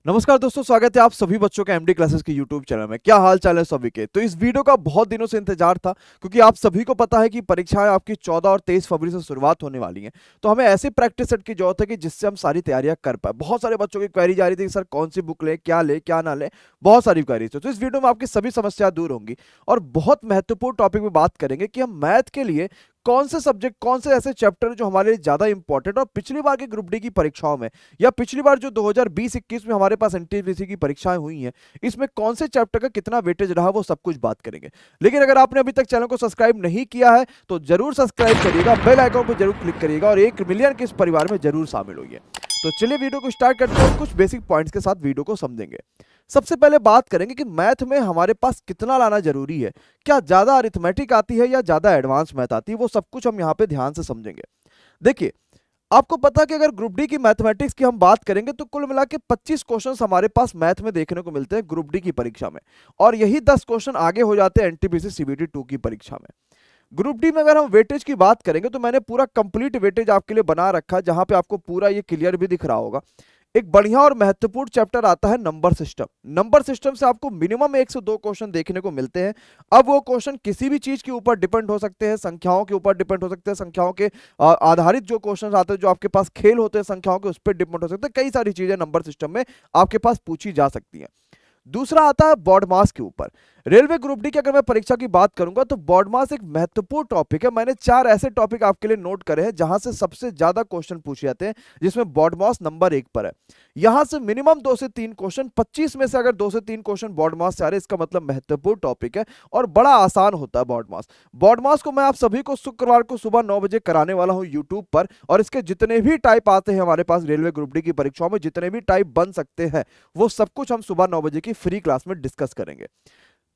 नमस्कार दोस्तों, स्वागत है आप सभी बच्चों का एमडी क्लासेस के यूट्यूब चैनल में। क्या हाल चाल है सभी के। तो इस वीडियो का बहुत दिनों से इंतजार था, क्योंकि आप सभी को पता है कि परीक्षाएं आपकी 14 और 23 फरवरी से शुरुआत होने वाली हैं। तो हमें ऐसे प्रैक्टिस सेट की जरूरत है कि जिससे हम सारी तैयारियां कर पाए। बहुत सारे बच्चों की क्वेरी जा रही थी कि सर कौन सी बुक ले क्या ना ले, बहुत सारी क्वेरीज थी। तो इस वीडियो में आपकी सभी समस्या दूर होंगी और बहुत महत्वपूर्ण टॉपिक में बात करेंगे कि हम मैथ के लिए कौन से सब्जेक्ट, कौन से ऐसे चैप्टर जो हमारे लिए ज्यादा इंपॉर्टेंट, और पिछली बार के ग्रुप डी की परीक्षाओं में या पिछली बार जो 2020-21 में हमारे पास एनटीपीसी की परीक्षाएं हुई हैं, इसमें कौन से चैप्टर का कितना वेटेज रहा, वो सब कुछ बात करेंगे। लेकिन अगर आपने अभी तक चैनल को सब्सक्राइब नहीं किया है तो जरूर सब्सक्राइब करिएगा, बेल आइकन पर जरूर क्लिक करिएगा और 1 मिलियन के इस परिवार में जरूर शामिल होइए। तो चलिए वीडियो को स्टार्ट करते हैं और कुछ बेसिक पॉइंट्स के साथ वीडियो को समझेंगे। सबसे पहले बात करेंगे कि मैथ में हमारे पास कितना लाना जरूरी है। क्या ज्यादा अरिथमेटिक आती है या ज्यादा एडवांस मैथ आती है, वो सब कुछ हम यहाँ पे ध्यान से समझेंगे। देखिए, आपको पता है कि अगर ग्रुप डी की मैथमेटिक्स की हम बात करेंगे तो कुल मिला के 25 क्वेश्चंस हमारे पास मैथ में देखने को मिलते हैं ग्रुप डी की परीक्षा में, और यही 10 क्वेश्चन आगे हो जाते हैं एनटीपीसी सीबीटी 2 की परीक्षा में। ग्रुप डी में अगर हम वेटेज की बात करेंगे तो मैंने पूरा कंप्लीट वेटेज आपके लिए बना रखा है, जहां पे आपको पूरा ये क्लियर भी दिख रहा होगा। एक बढ़िया और महत्वपूर्ण चैप्टर आता है नंबर सिस्टम। नंबर सिस्टम से आपको मिनिमम 1 से 2 क्वेश्चन देखने को मिलते हैं। अब वो क्वेश्चन किसी भी चीज के ऊपर डिपेंड हो सकते हैं, संख्याओं के ऊपर डिपेंड हो सकते हैं, संख्याओं के आधारित जो क्वेश्चन आते हैं, जो आपके पास खेल होते हैं संख्याओं के, उस पर डिपेंड हो सकते हैं। कई सारी चीजें नंबर सिस्टम में आपके पास पूछी जा सकती हैं। दूसरा आता है बॉड मास के ऊपर। रेलवे ग्रुप डी की अगर मैं परीक्षा की बात करूंगा तो बॉड मास एक महत्वपूर्ण टॉपिक है। मैंने 4 ऐसे टॉपिक आपके लिए नोट करे हैं जहां से सबसे ज्यादा क्वेश्चन पूछे जाते हैं, जिसमें बॉड मास नंबर 1 पर है। यहां से मिनिमम 2 से 3 क्वेश्चन, 25 में से अगर 2 से 3 क्वेश्चन बॉड मास से आ रहे, इसका मतलब महत्वपूर्ण टॉपिक है और बड़ा आसान होता है बॉड मास। बॉड मास को मैं आप सभी को शुक्रवार को सुबह 9 बजे कराने वाला हूं यूट्यूब पर, और इसके जितने भी टाइप आते हैं हमारे पास रेलवे ग्रुप डी की परीक्षाओं में, जितने भी टाइप बन सकते हैं, वो सब कुछ हम सुबह 9 बजे की फ्री क्लास में डिस्कस करेंगे।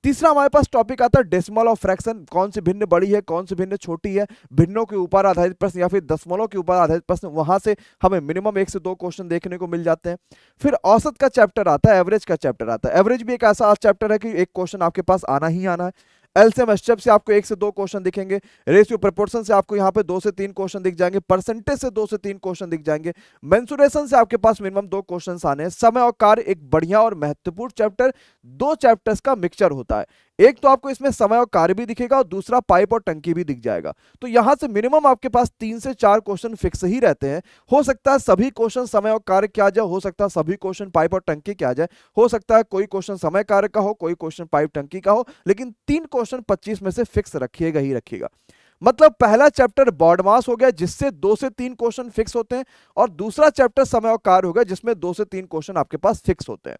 तीसरा हमारे पास टॉपिक आता है डेसिमल और फ्रैक्शन। कौन सी भिन्न बड़ी है, कौन सी भिन्न छोटी है, भिन्नों के ऊपर आधारित प्रश्न या फिर दशमलव के ऊपर आधारित प्रश्न, वहां से हमें मिनिमम 1 से 2 क्वेश्चन देखने को मिल जाते हैं। फिर औसत का चैप्टर आता है, एवरेज का चैप्टर आता है। एवरेज भी एक ऐसा चैप्टर है कि एक क्वेश्चन आपके पास आना ही आना है। एलसीएम एचसीएफ से आपको 1 से 2 क्वेश्चन दिखेंगे। रेशियो प्रोपोर्शन से आपको यहाँ पे 2 से 3 क्वेश्चन दिख जाएंगे। परसेंटेज से 2 से 3 क्वेश्चन दिख जाएंगे। मेंसुरेशन से आपके पास मिनिमम 2 क्वेश्चन आने हैं। समय और कार्य एक बढ़िया और महत्वपूर्ण चैप्टर, 2 चैप्टर्स का मिक्सचर होता है। एक तो आपको इसमें समय और कार्य भी दिखेगा और दूसरा पाइप और टंकी भी दिख जाएगा। तो यहां से मिनिमम आपके पास 3 से 4 क्वेश्चन फिक्स ही रहते हैं। हो सकता है सभी क्वेश्चन समय और कार्य क्या आ जाए, हो सकता है सभी क्वेश्चन पाइप और टंकी क्या आ जाए, हो सकता है कोई क्वेश्चन समय कार्य का हो, कोई क्वेश्चन पाइप टंकी का हो, लेकिन 3 क्वेश्चन 25 में से फिक्स रखिएगा ही रखिएगा। मतलब पहला चैप्टर बॉड मास हो गया, जिससे 2 से 3 क्वेश्चन फिक्स होते हैं, और दूसरा चैप्टर समय और कार्य हो गया, जिसमें 2 से 3 क्वेश्चन आपके पास फिक्स होते हैं।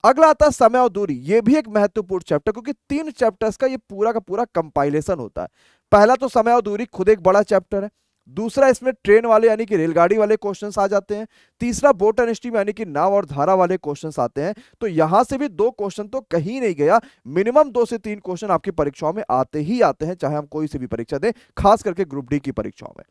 अगला आता है समय और दूरी। ये भी एक महत्वपूर्ण चैप्टर, क्योंकि 3 चैप्टर्स का ये पूरा का पूरा कंपाइलेशन होता है। पहला तो समय और दूरी खुद एक बड़ा चैप्टर है। दूसरा, इसमें ट्रेन वाले यानी कि रेलगाड़ी वाले क्वेश्चंस आ जाते हैं। तीसरा, बोट एंड स्टीम यानी कि नाव और धारा वाले क्वेश्चंस आते हैं। तो यहां से भी 2 क्वेश्चन तो कहीं नहीं गया, मिनिमम 2 से 3 क्वेश्चन आपकी परीक्षाओं में आते ही आते हैं, चाहे हम कोई सी भी परीक्षा दें, खास करके ग्रुप डी की परीक्षाओं में।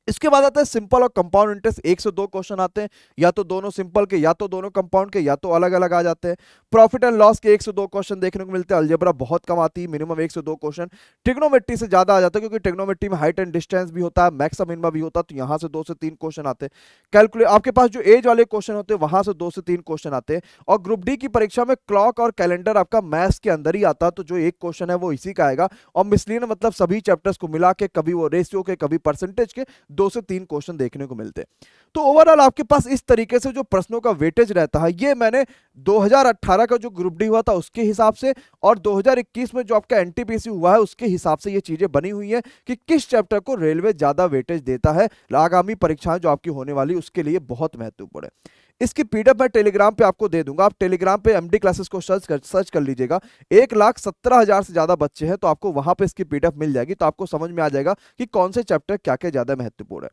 इसके बाद आता है सिंपल और कंपाउंड इंटरेस्ट। 1 से 2 क्वेश्चन आते हैं, या तो दोनों सिंपल के, या तो दोनों कंपाउंड के, या तो अलग अलग आ जाते हैं। प्रॉफिट एंड लॉस के 1 से 2 क्वेश्चन देखने को मिलते हैं। अलजेब्रा बहुत कम आती है, मिनिमम 1 से 2 क्वेश्चन। ट्रिग्नोमेट्री से ज्यादा आ जाता है, क्योंकि ट्रिग्नोमेट्री में हाइट एंड डिस्टेंस भी होता है, मैक्स मिनिमा भी होता है, तो यहां से 2 से 3 क्वेश्चन आते हैं। कैलकुलेट आपके पास जो एज वाले क्वेश्चन होते हैं, वहां से 2 से 3 क्वेश्चन आते हैं। और ग्रुप डी की परीक्षा में क्लॉक और कैलेंडर आपका मैथ्स के अंदर ही आता है, तो जो 1 क्वेश्चन है वो इसी का आएगा। और मिसलिनियस मतलब सभी चैप्टर्स को मिला के, कभी वो रेशियो के, कभी परसेंटेज के, 2 से 3 क्वेश्चन देखने को मिलते हैं। तो ओवरऑल आपके पास इस तरीके से जो प्रश्नों का वेटेज रहता है, ये मैंने 2018 का जो ग्रुप डी हुआ था उसके हिसाब से, और 2021 में जो आपका एनटीपीसी हुआ है उसके हिसाब से ये चीजें बनी हुई है कि किस चैप्टर को रेलवे ज्यादा वेटेज देता है। आगामी परीक्षाएं जो आपकी होने वाली उसके लिए बहुत महत्वपूर्ण है। इसकी पीडीएफ मैं टेलीग्राम पे आपको दे दूंगा। आप टेलीग्राम पे एमडी क्लासेस को सर्च कर लीजिएगा। 1,17,000 से ज्यादा बच्चे हैं, तो आपको वहां पे इसकी पीडीएफ मिल जाएगी। तो आपको समझ में आ जाएगा कि कौन से चैप्टर क्या क्या ज्यादा महत्वपूर्ण है।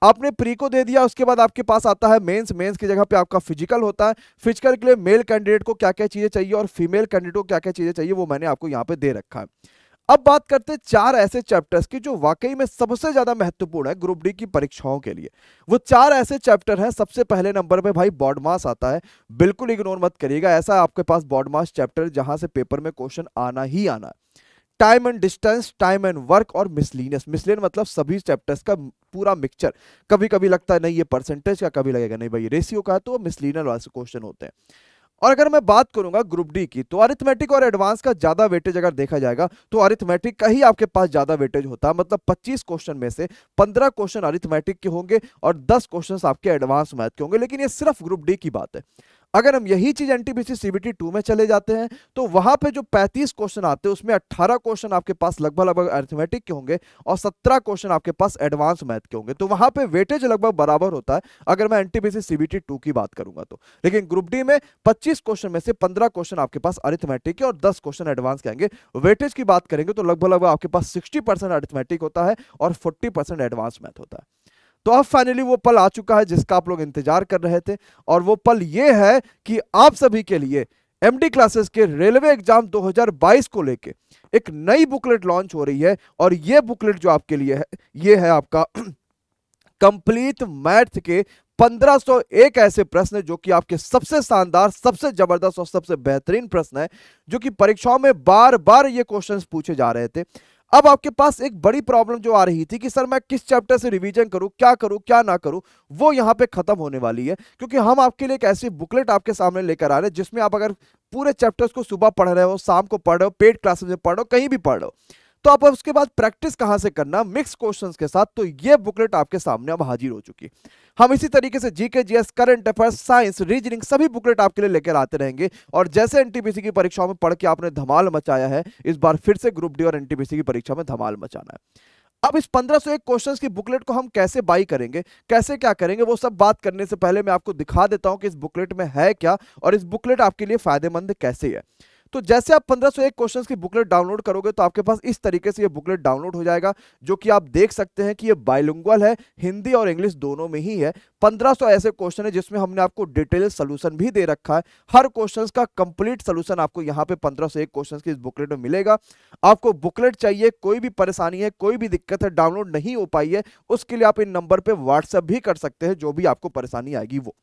आपने प्री को दे दिया, उसके बाद आपके पास आता है मेंस। मेंस की जगह पे आपका फिजिकल होता है। फिजिकल के लिए मेल कैंडिडेट को क्या क्या चीजें चाहिए और फीमेल कैंडिडेट को क्या क्या चीजें चाहिए, वो मैंने आपको यहाँ पे दे रखा है। अब बात करते हैं 4 ऐसे चैप्टर्स की जो वाकई में सबसे ज्यादा महत्वपूर्ण है ग्रुप डी की परीक्षाओं के लिए। वो 4 ऐसे चैप्टर हैं। सबसे पहले नंबर पे भाई बॉड मास आता है। बिल्कुल इग्नोर मत करिएगा, ऐसा आपके पास बॉड मास चैप्टर जहां से पेपर में क्वेश्चन आना ही आना है। Time and distance, time and work और मिसलिनियस। मिसलिनियस मतलब सभी चैप्टर्स का पूरा मिक्सचर। कभी कभी लगता है नहीं ये परसेंटेज का, कभी लगेगा नहीं भाई रेशियो का है, तो मिसलिनियस वाले क्वेश्चन होते हैं। और अगर मैं बात करूंगा ग्रुप डी की, तो अरिथमेटिक और एडवांस का ज्यादा वेटेज अगर देखा जाएगा तो अरिथमेटिक का ही आपके पास ज्यादा वेटेज होता है। मतलब 25 क्वेश्चन में से 15 क्वेश्चन अरिथमेटिक के होंगे और 10 क्वेश्चन आपके एडवांस मैथ के होंगे। लेकिन ये सिर्फ ग्रुप डी की बात है। अगर हम यही चीज एनटीपीसी सीबीटी 2 में चले जाते हैं तो वहां पे जो 35 क्वेश्चन आते हैं उसमें 18 क्वेश्चन आपके पास लगभग लगभग अरिथमेटिक के होंगे और 17 क्वेश्चन आपके पास एडवांस मैथ के होंगे। तो वहां पे वेटेज लगभग बराबर होता है अगर मैं एनटीपीसी सीबीटी 2 की बात करूंगा तो। लेकिन ग्रुप डी में 25 क्वेश्चन में से 15 क्वेश्चन आपके पास अरिथमेटिक के और 10 क्वेश्चन एडवांस के आएंगे। वेटेज की बात करेंगे तो लगभग लगभग आपके पास 60% अरिथमेटिक होता है और 40% एडवांस मैथ होता है। तो अब फाइनली वो पल आ चुका है जिसका आप लोग इंतजार कर रहे थे, और वो पल ये है कि आप सभी के लिए एमडी क्लासेस के रेलवे एग्जाम 2022 को लेके एक नई बुकलेट लॉन्च हो रही है। और ये बुकलेट जो आपके लिए है, ये है आपका कंप्लीट मैथ के 1501 ऐसे प्रश्न जो कि आपके सबसे शानदार, सबसे जबरदस्त और सबसे बेहतरीन प्रश्न है, जो कि परीक्षाओं में बार बार ये क्वेश्चंस पूछे जा रहे थे। अब आपके पास एक बड़ी प्रॉब्लम जो आ रही थी कि सर मैं किस चैप्टर से रिवीजन करूं, क्या ना करूं, वो यहां पे खत्म होने वाली है। क्योंकि हम आपके लिए एक ऐसी बुकलेट आपके सामने लेकर आ रहे हैं जिसमें आप अगर पूरे चैप्टर्स को सुबह पढ़ रहे हो, शाम को पढ़ रहे हो, पेड क्लासेस में पढ़ रहे हो, कहीं भी पढ़ रहे हो, तो आप उसके बाद प्रैक्टिस कहां से करना मिक्स क्वेश्चंस के साथ, तो ये बुकलेट आपके सामने अब हाजिर हो चुकी है। हम इसी तरीके से GK, GS, current affairs, science, reasoning सभी बुकलेट आपके लिए लेकर आते रहेंगे। और जैसे एनटीपीसी की परीक्षाओं में पढ़ के आपने धमाल मचाया है, इस बार फिर से ग्रुप डी और एनटीपीसी की परीक्षा में धमाल मचाना है। अब इस 1501 क्वेश्चंस की बुकलेट को हम कैसे बाई करेंगे, कैसे क्या करेंगे, वो सब बात करने से पहले मैं आपको दिखा देता हूं कि इस बुकलेट में है क्या और इस बुकलेट आपके लिए फायदेमंद कैसे है। तो जैसे आप 1501 क्वेश्चंस की बुकलेट डाउनलोड करोगे तो आपके पास इस तरीके से ये बुकलेट डाउनलोड हो जाएगा, जो कि आप देख सकते हैं कि ये बाइलिंगुअल है, हिंदी और इंग्लिश दोनों में ही है। 1500 ऐसे क्वेश्चन है जिसमें हमने आपको डिटेल सोल्यूशन भी दे रखा है। हर क्वेश्चन का कंप्लीट सोल्यूशन आपको यहाँ पे 1501 क्वेश्चन की इस बुकलेट में मिलेगा। आपको बुकलेट चाहिए, कोई भी परेशानी है, कोई भी दिक्कत है, डाउनलोड नहीं हो पाई है, उसके लिए आप इन नंबर पे व्हाट्सएप भी कर सकते हैं, जो भी आपको परेशानी आएगी वो।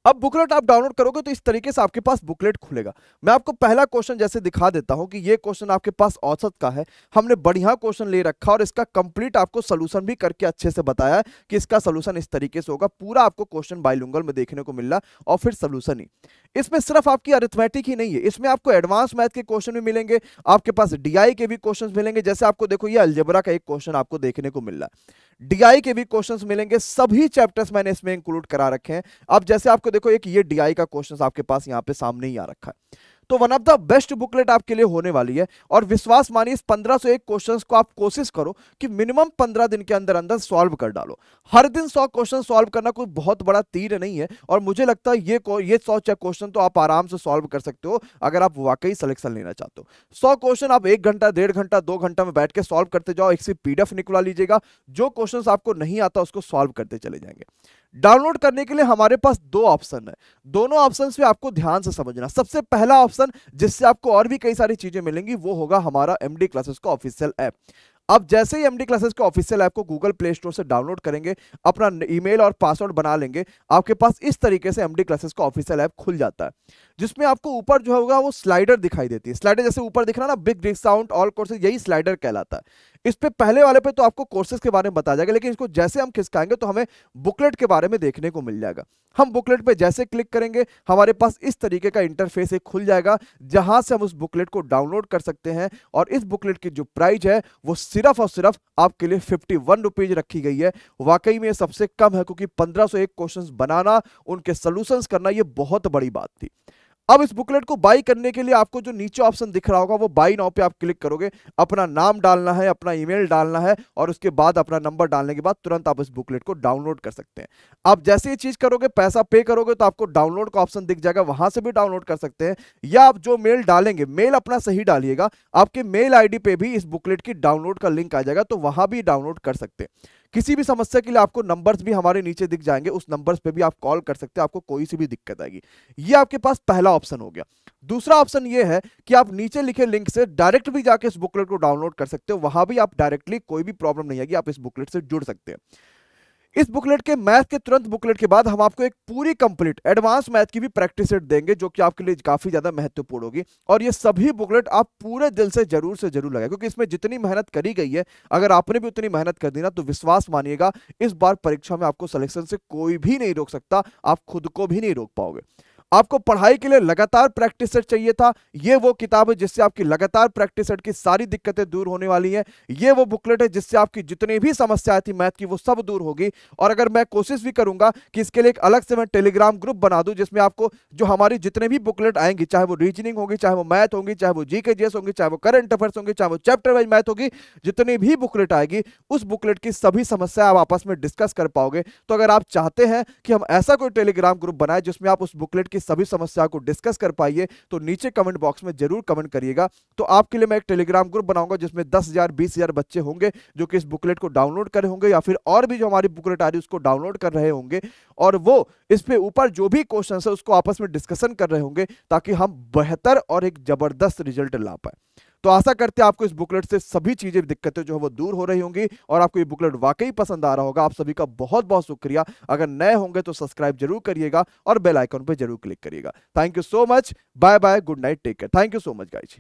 अब बुकलेट आप डाउनलोड करोगे तो इस तरीके से आपके पास बुकलेट खुलेगा। मैं आपको पहला क्वेश्चन जैसे दिखा देता हूं कि ये क्वेश्चन आपके पास औसत का है, हमने बढ़िया क्वेश्चन ले रखा और इसका कंप्लीट आपको सोल्यूशन भी करके अच्छे से बताया कि इसका सोल्यूशन इस तरीके से होगा। पूरा आपको क्वेश्चन बाइलिंगुअल में देखने को मिल रहा और फिर सोल्यूशन ही। इसमें सिर्फ आपकी अरिथमेटिक ही नहीं है, इसमें आपको एडवांस मैथ के क्वेश्चन भी मिलेंगे, आपके पास डीआई के भी क्वेश्चन मिलेंगे। जैसे आपको देखो ये अलजेब्रा का एक क्वेश्चन आपको देखने को मिल रहा है, डीआई के भी क्वेश्चंस मिलेंगे। सभी चैप्टर्स मैंने इसमें इंक्लूड करा रखे हैं। अब जैसे आपको देखो एक ये डीआई का क्वेश्चंस आपके पास यहाँ पे सामने ही आ रखा है। तो one of the best booklet आपके लिए होने वाली है। और विश्वास मानिए इस 1501 क्वेश्चंस को आप कोशिश करो कि मिनिमम 15 दिन के अंदर अंदर सॉल्व कर डालो। हर दिन 100 क्वेश्चन सॉल्व करना कोई बहुत बड़ा तीर नहीं है, और मुझे लगता है ये 100 क्वेश्चन तो आप आराम से सॉल्व कर सकते हो अगर आप वाकई सिलेक्शन लेना चाहते हो। 100 क्वेश्चन आप 1 घंटा, 1.5 घंटा, 2 घंटा में बैठ के सॉल्व करते जाओ। एक से पीडीएफ निकलवा लीजिएगा, जो क्वेश्चन आपको नहीं आता उसको सॉल्व करते चले जाएंगे। डाउनलोड करने के लिए हमारे पास 2 ऑप्शन है, दोनों ऑप्शन पे आपको ध्यान से समझना। सबसे पहला ऑप्शन जिससे आपको और भी कई सारी चीजें मिलेंगी वो होगा हमारा एमडी क्लासेस का ऑफिशियल ऐप। अब जैसे ही एमडी क्लासेस के ऑफिशियल ऐप को गूगल प्ले स्टोर से डाउनलोड करेंगे, अपना ईमेल और पासवर्ड बना लेंगे, आपके पास इस तरीके से एमडी क्लासेस का ऑफिशियल ऐप खुल जाता है, जिसमें आपको ऊपर जो होगा वो स्लाइडर दिखाई देती है। स्लाइडर जैसे ऊपर दिख रहा है ना, बिग डिस्काउंट ऑल कोर्सेज, यही स्लाइडर कहलाता है। इस पे पहले वाले पे तो आपको कोर्सेज के बारे में बताया जाएगा, लेकिन इसको जैसे हम खिसकाएंगे तो हमें बुकलेट के बारे में देखने को मिल जाएगा। हम बुकलेट पे जैसे क्लिक करेंगे हमारे पास इस तरीके का इंटरफेस एक खुल जाएगा, जहां से हम उस बुकलेट को डाउनलोड कर सकते हैं। और इस बुकलेट की जो प्राइस है वो सिर्फ और सिर्फ आपके लिए 51 रुपीज रखी गई है। वाकई में सबसे कम है, क्योंकि 1501 क्वेश्चंस बनाना, उनके सॉल्यूशंस करना, ये बहुत बड़ी बात थी। अब इस बुकलेट को बाई करने के लिए आपको जो नीचे ऑप्शन दिख रहा होगा वो बाई नाउ पे आप क्लिक करोगे। अपना नाम डालना है, अपना ईमेल डालना है, और उसके बाद अपना नंबर डालने के बाद तुरंत आप इस बुकलेट को डाउनलोड कर सकते हैं। आप जैसे ये चीज करोगे, पैसा पे करोगे, तो आपको डाउनलोड का ऑप्शन दिख जाएगा, वहां से भी डाउनलोड कर सकते हैं। या आप जो मेल डालेंगे, मेल अपना सही डालिएगा, आपके मेल आईडी पे भी इस बुकलेट की डाउनलोड का लिंक आ जाएगा, तो वहां भी डाउनलोड कर सकते हैं। किसी भी समस्या के लिए आपको नंबर्स भी हमारे नीचे दिख जाएंगे, उस नंबर्स पे भी आप कॉल कर सकते हैं, आपको कोई सी भी दिक्कत आएगी। ये आपके पास पहला ऑप्शन हो गया। दूसरा ऑप्शन ये है कि आप नीचे लिखे लिंक से डायरेक्ट भी जाके इस बुकलेट को डाउनलोड कर सकते हो, वहां भी आप डायरेक्टली, कोई भी प्रॉब्लम नहीं आएगी, आप इस बुकलेट से जुड़ सकते हैं। इस बुकलेट के मैथ के तुरंत बुकलेट के बाद हम आपको एक पूरी कंप्लीट एडवांस मैथ की भी प्रैक्टिस सेट देंगे जो कि आपके लिए काफी ज्यादा महत्वपूर्ण होगी। और ये सभी बुकलेट आप पूरे दिल से जरूर लगाए, क्योंकि इसमें जितनी मेहनत करी गई है, अगर आपने भी उतनी मेहनत कर दी ना, तो विश्वास मानिएगा इस बार परीक्षा में आपको सिलेक्शन से कोई भी नहीं रोक सकता, आप खुद को भी नहीं रोक पाओगे। आपको पढ़ाई के लिए लगातार प्रैक्टिस सेट चाहिए था, ये वो किताब है जिससे आपकी लगातार प्रैक्टिस सेट की सारी दिक्कतें दूर होने वाली हैं। ये वो बुकलेट है जिससे आपकी जितनी भी समस्याएं थी मैथ की वो सब दूर होगी। और अगर मैं कोशिश भी करूंगा कि इसके लिए एक अलग से मैं टेलीग्राम ग्रुप बना दूं जिसमें आपको जो हमारी जितने भी बुकलेट आएंगी, चाहे वो रीजनिंग होगी, चाहे वो मैथ होंगी, चाहे वो जीके जीएस होंगी, चाहे वो करंट अफेयर्स होंगी, चाहे वो चैप्टर वाइज मैथ होगी, जितनी भी बुकलेट आएगी उस बुकलेट की सभी समस्याएं आप आपस में डिस्कस कर पाओगे। तो अगर आप चाहते हैं कि हम ऐसा कोई टेलीग्राम ग्रुप बनाए जिसमें आप उस बुकलेट की सभी समस्या को डिस्कस कर पाइए, तो नीचे कमेंट बॉक्स में जरूर कमेंट करिएगा। तो आपके लिए मैं एक टेलीग्राम ग्रुप बनाऊंगा जिसमें 10,000 20,000 बच्चे होंगे जो कि इस बुकलेट को डाउनलोड कर होंगे, या फिर और भी जो हमारी बुकलेट आ रही है उसको डाउनलोड कर रहे होंगे, और वो इस पे ऊपर जो भी क्वेश्चन है उसको आपस में डिस्कशन कर रहे होंगे, ताकि हम बेहतर और एक जबरदस्त रिजल्ट ला पाए। तो आशा करते हैं आपको इस बुकलेट से सभी चीजें दिक्कतें जो है वो दूर हो रही होंगी और आपको ये बुकलेट वाकई पसंद आ रहा होगा। आप सभी का बहुत बहुत शुक्रिया। अगर नए होंगे तो सब्सक्राइब जरूर करिएगा और बेल आइकन पर जरूर क्लिक करिएगा। Thank you so much. Bye bye, good night, take care. Thank you so much guys.